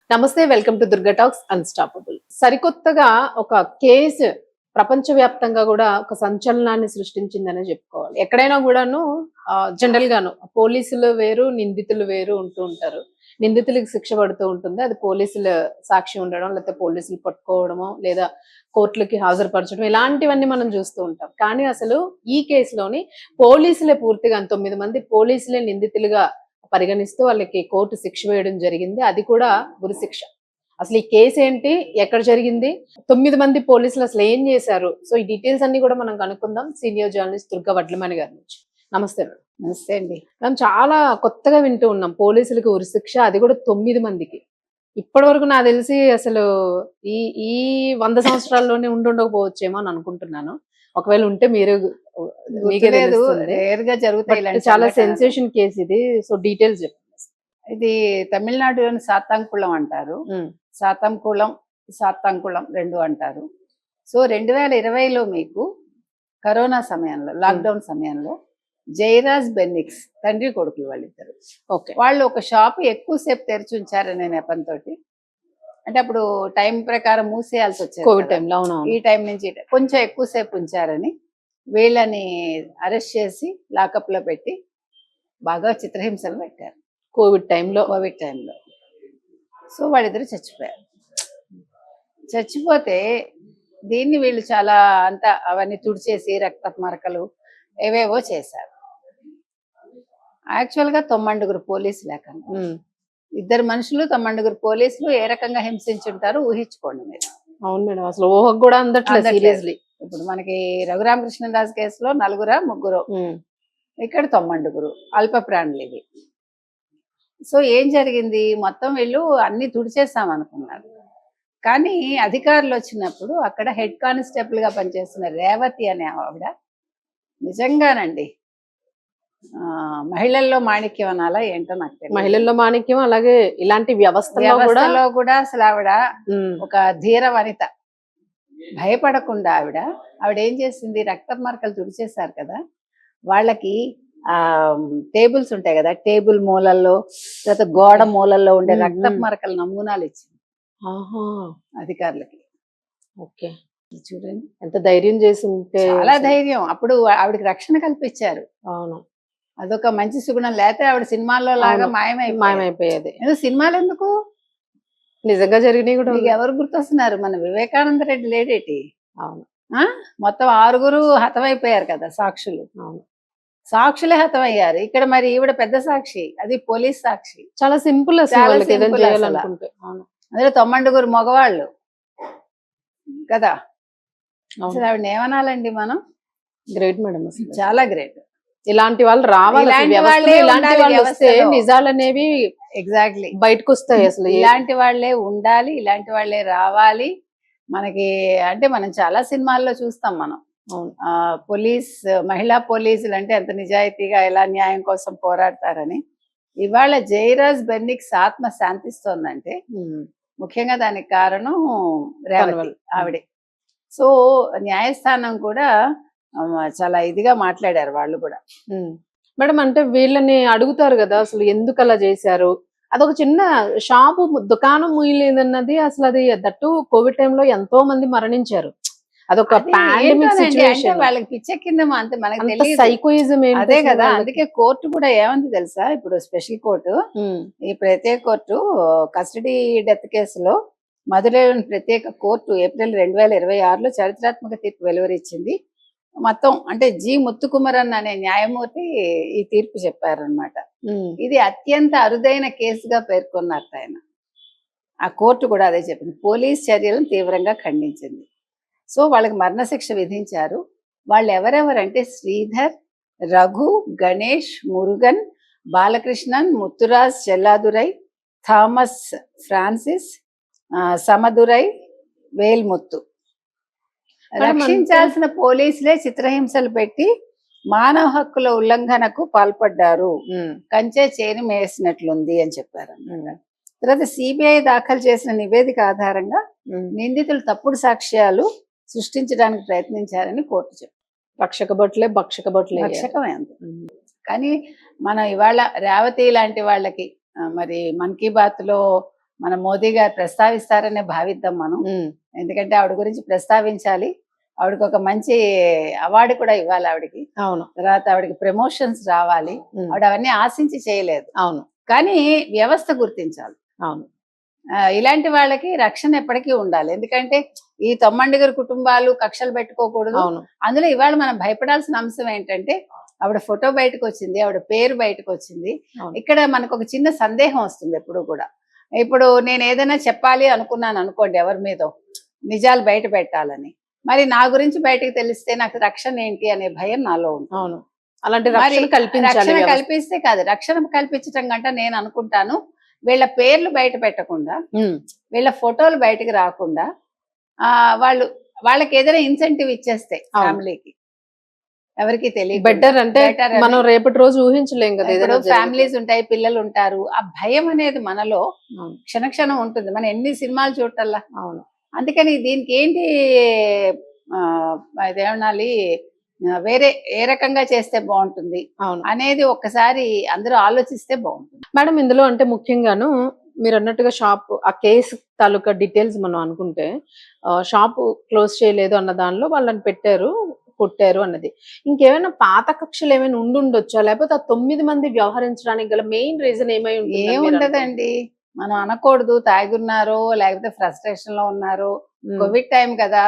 నమస్తే, welcome to Durga talks unstoppable. సరికొత్తగా ఒక కేసు ప్రపంచవ్యాప్తంగా కూడా ఒక సంచలనాన్ని సృష్టించిందనే చెప్పుకోవాలి. ఎక్కడైనా కూడాను జనరల్ గాను పోలీసులు వేరు, నిందితులు వేరు ఉంటూ ఉంటారు. నిందితులకు శిక్ష పడుతూ ఉంటుంది. అది పోలీసుల సాక్షి ఉండడం, లేకపోతే పోలీసులు పట్టుకోవడమో, లేదా కోర్టులకి హాజరుపరచడం, ఇలాంటివన్నీ మనం చూస్తూ ఉంటాం. కానీ అసలు ఈ కేసులోని పోలీసులే పూర్తిగా 9 మంది పోలీసులే నిందితులుగా పరిగణిస్తూ వాళ్ళకి కోర్టు శిక్ష వేయడం జరిగింది. అది కూడా ఉరి శిక్ష. అసలు ఈ కేసు ఏంటి, ఎక్కడ జరిగింది, 9 మంది పోలీసులు అసలు ఏం చేశారు, సో ఈ డీటెయిల్స్ అన్ని కూడా మనం కనుక్కుందాం సీనియర్ జర్నలిస్ట్ దుర్గా వడ్లమణి గారి నుంచి. నమస్తే మేడం. నమస్తే అండి. మనం చాలా కొత్తగా వింటూ ఉన్నాం పోలీసులకు ఉరి శిక్ష, అది కూడా 9 మందికి. ఇప్పటి వరకు నాకు తెలిసి అసలు ఈ ఈ 100 సంవత్సరాల్లోనే ఉండుండకపోవచ్చేమో అని అనుకుంటున్నాను. ఒకవేళ ఉంటే మీరు మీకే తెలుస్తుంది. రేర్ గా జరుగుతాయి ఇలాంటి చాలా సంఘటనలు. సెన్సేషన్ కేసు ఇది. సో డీటెయిల్స్ చెప్పండి. ఇది తమిళనాడులోని సాతాంకుళం అంటారు. సాతాంకుళం రెండు అంటారు. సో 2020లో మీకు కరోనా సమయంలో, లాక్డౌన్ సమయంలో జైరాజ్ బెన్నిక్స్ తండ్రి కొడుకులు వాళ్ళిద్దరు, ఓకే, వాళ్ళు ఒక షాప్ ఎక్కువసేపు తెరిచి ఉంచారనే నెపంతో, అంటే అప్పుడు టైం ప్రకారం మూసేయాల్సి వచ్చేది కోవిడ్ కదా. టైంలో. అవును, ఈ టైం నుంచి కొంచెం ఎక్కువసేపు ఉంచారని వీళ్ళని అరెస్ట్ చేసి లాకప్ లో పెట్టి బాగా చిత్రహింసలు పెట్టారు కోవిడ్ టైంలో. సో వాళ్ళిద్దరు చచ్చిపోయారు. చచ్చిపోతే దీన్ని వీళ్ళు చాలా అంతా అవన్నీ తుడిచేసి రక్తపు మరకలు ఏవేవో చేశారు. యాక్చువల్గా 9 పోలీసులు లేకుండా, ఇద్దరు మనుషులు 9 పోలీసులు ఏ రకంగా హింసించుంటారు ఊహించుకోండి మీరు. అవును మేడం, అసలు ఊహకు కూడా అందట్లేదు సీరియస్లీ. ఇప్పుడు మనకి రఘురామకృష్ణరాజు కేసులో 4 ఇక్కడ 9 అల్ప ప్రాణులు ఇవి. సో ఏం జరిగింది, మొత్తం వీళ్ళు అన్ని తుడిచేస్తాం అనుకున్నారు. కానీ అధికారులు వచ్చినప్పుడు అక్కడ హెడ్ కానిస్టేబుల్ గా పనిచేస్తున్న రేవతి అనే ఆవిడ నిజంగానండి మహిళల్లో మాణిక్యం అనాలా ఏంటో నాకు తెలియదు. మహిళల్లో మాణిక్యం, అలాగే ఇలాంటి వ్యవస్థలో కూడా అసలు ఆవిడ ఒక ధీర వనిత. భయపడకుండా ఆవిడ ఏం చేసింది, రక్త మార్కలు తుడిచేశారు కదా, వాళ్ళకి టేబుల్స్ ఉంటాయి కదా, టేబుల్ మూలల్లో తర్వాత గోడ మూలల్లో ఉండే రక్త మరకల నమూనాలు ఇచ్చింది అధికారులకి. ఓకే, చూడండి ఎంత ధైర్యం చేసి ఉంటే. చాలా ధైర్యం. అప్పుడు ఆవిడకి రక్షణ కల్పించారు. అవును, అదొక మంచి సుగుణం. లేకపోతే ఆవిడ సినిమాల్లో లాగా మాయమైపోయేది. సినిమాలు ఎందుకు, నిజంగా జరిగినాయి కూడా. మీకు ఎవరు గుర్తొస్తున్నారు, మన వివేకానంద రెడ్డి లేడేటి. అవును, మొత్తం 6 హతమైపోయారు కదా సాక్షులు. అవును, సాక్షులే హతమయ్యారు. ఇక్కడ మరి ఈవిడ పెద్ద సాక్షి, అది పోలీస్ సాక్షి. చాలా సింపుల్ అసలు. అందులో 9 మగవాళ్ళు కదా. అసలు ఆవిడ ఏమనాలండి మనం. గ్రేట్ మేడం, చాలా గ్రేట్. ఇలాంటి వాళ్ళు రావాలి, నిజాలు అనేవి ఎగ్జాక్ట్లీ బయటకు వస్తాయి. అసలు ఇలాంటి వాళ్ళే ఉండాలి, ఇలాంటి వాళ్ళే రావాలి మనకి. అంటే మనం చాలా సినిమాల్లో చూస్తాం మనం, మహిళా పోలీసులు అంటే ఎంత నిజాయితీగా ఎలా న్యాయం కోసం పోరాడతారని. ఇవాళ జైరాజ్ బెన్నిక్స్ ఆత్మ శాంతిస్తోందంటే ముఖ్యంగా దానికి కారణం రేవతి ఆవిడే. సో న్యాయస్థానం కూడా చాలా ఇదిగా మాట్లాడారు వాళ్ళు కూడా. మేడం, అంటే వీళ్ళని అడుగుతారు కదా అసలు ఎందుకు అలా చేశారు. అదొక చిన్న షాపు, దుకాణం మూయలేదన్నది అసలు. అది దట్టు కోవిడ్ టైంలో ఎంతో మంది మరణించారు. అదొక పాండమిక్ సిచువేషన్. వాళ్ళకి పిచ్చెక్కిందేమో అంతే, మనకి తెలియదు సైకోయిజం అదే కదా. అందుకే కోర్టు కూడా ఏమంది తెలుసా, ఇప్పుడు స్పెషల్ కోర్టు, ఈ ప్రత్యేక కోర్టు కస్టడీ డెత్ కేసులో మధురైలోని ప్రత్యేక కోర్టు ఏప్రిల్ 2026లో చారిత్రాత్మక తీర్పు వెలువరించింది. మొత్తం అంటే జి ముత్తుకుమరన్ అనే న్యాయమూర్తి ఈ తీర్పు చెప్పారనమాట. ఇది అత్యంత అరుదైన కేసుగా పేర్కొన్నారు ఆయన. ఆ కోర్టు కూడా అదే చెప్పింది. పోలీస్ చర్యలను తీవ్రంగా ఖండించింది. సో వాళ్ళకి మరణశిక్ష విధించారు. వాళ్ళు ఎవరెవరంటే శ్రీధర్, రఘు, గణేష్, మురుగన్, బాలకృష్ణన్, ముత్తురాజ్ చెల్లాదురై, థామస్ ఫ్రాన్సిస్, సమదురై, వేల్ముత్తు. రక్షించాల్సిన పోలీసులే చిత్రహింసలు పెట్టి మానవ హక్కుల ఉల్లంఘనకు పాల్పడ్డారు, కంచె చేరి మేసినట్లుంది అని చెప్పారు. తర్వాత సిబిఐ దాఖలు చేసిన నివేదిక ఆధారంగా నిందితులు తప్పుడు సాక్ష్యాలు సృష్టించడానికి ప్రయత్నించారని కోర్టు చెప్పారు. భక్షకమే అంత. కానీ మనం ఇవాళ రేవతి లాంటి వాళ్ళకి మరి మన్ కీ బాత్ లో మన మోదీ గారు ప్రస్తావిస్తారనే భావిద్దాం మనం. ఎందుకంటే ఆవిడ గురించి ప్రస్తావించాలి, ఆవిడకి ఒక మంచి అవార్డు కూడా ఇవ్వాలి ఆవిడకి. అవును. తర్వాత ఆవిడకి ప్రమోషన్స్ రావాలి. ఆవిడ అవన్నీ ఆశించి చేయలేదు. అవును. కానీ వ్యవస్థ గుర్తించాలి. అవును. ఇలాంటి వాళ్ళకి రక్షణ ఎప్పటికీ ఉండాలి. ఎందుకంటే ఈ తొమ్మండుగురు కుటుంబాలు కక్షలు పెట్టుకోకూడదు. అవును. అందులో ఇవాళ మనం భయపడాల్సిన అంశం ఏంటంటే ఆవిడ ఫోటో బయటకు వచ్చింది, ఆవిడ పేరు బయటకు వచ్చింది. అవును. ఇక్కడ మనకు ఒక చిన్న సందేహం వస్తుంది ఎప్పుడు కూడా. ఇప్పుడు నేను ఏదైనా చెప్పాలి అనుకున్నాను అనుకోండి, ఎవరి మీదో నిజాలు బయట పెట్టాలని, మరి నా గురించి బయటకు తెలిస్తే నాకు రక్షణ ఏంటి అనే భయం నాలో ఉంటుంది. అవును. అలాంటి మరి రక్షణ కల్పించాలి రక్షణ వ్యవస్థ. కల్పిస్తే కాదు, రక్షణ కల్పించటం కంటే నేను అనుకుంటాను వీళ్ళ పేర్లు బయట పెట్టకుండా, వీళ్ళ ఫోటోలు బయటకు రాకుండా వాళ్ళకి ఏదైనా ఇన్సెంటివ్ ఇచ్చేస్తే అవును. ఫ్యామిలీకి ఎవరికి తెలియదు. బెటర్ అంటే మనం రేపటి రోజు ఊహించలేం కదా ఏదైనా జరిగితే. ఫ్యామిలీస్ ఉంటాయి, పిల్లలు ఉంటారు, ఆ భయం అనేది మనలో అవును. క్షణక్షణం ఉంటుంది. మనం ఎన్ని సినిమాలు చూడటల్లా. అవును. అందుకని దీనికి ఏంటి అదేమనాలి, వేరే ఏ రకంగా చేస్తే బాగుంటుంది అవును. అనేది ఒక్కసారి అందరూ ఆలోచిస్తే బాగుంటుంది. మేడం, ఇందులో అంటే ముఖ్యంగాను మీరు అన్నట్టుగా షాప్ ఆ కేసు తాలూకా డీటెయిల్స్ మనం అనుకుంటే షాప్ క్లోజ్ చేయలేదు అన్న దానిలో వాళ్ళని పెట్టారు, కొట్టారు అన్నది. ఇంకేమైనా పాత కక్షలు ఏమైనా ఉండుండొచ్చా, లేకపోతే ఆ 9 మంది వ్యవహరించడానికి గల మెయిన్ రీజన్ ఏమై ఉంటుంది? ఏముండదండి, మనం అనకూడదు తాగున్నారో లేకపోతే ఫ్రస్ట్రేషన్ లో ఉన్నారో. కోవిడ్ టైం కదా,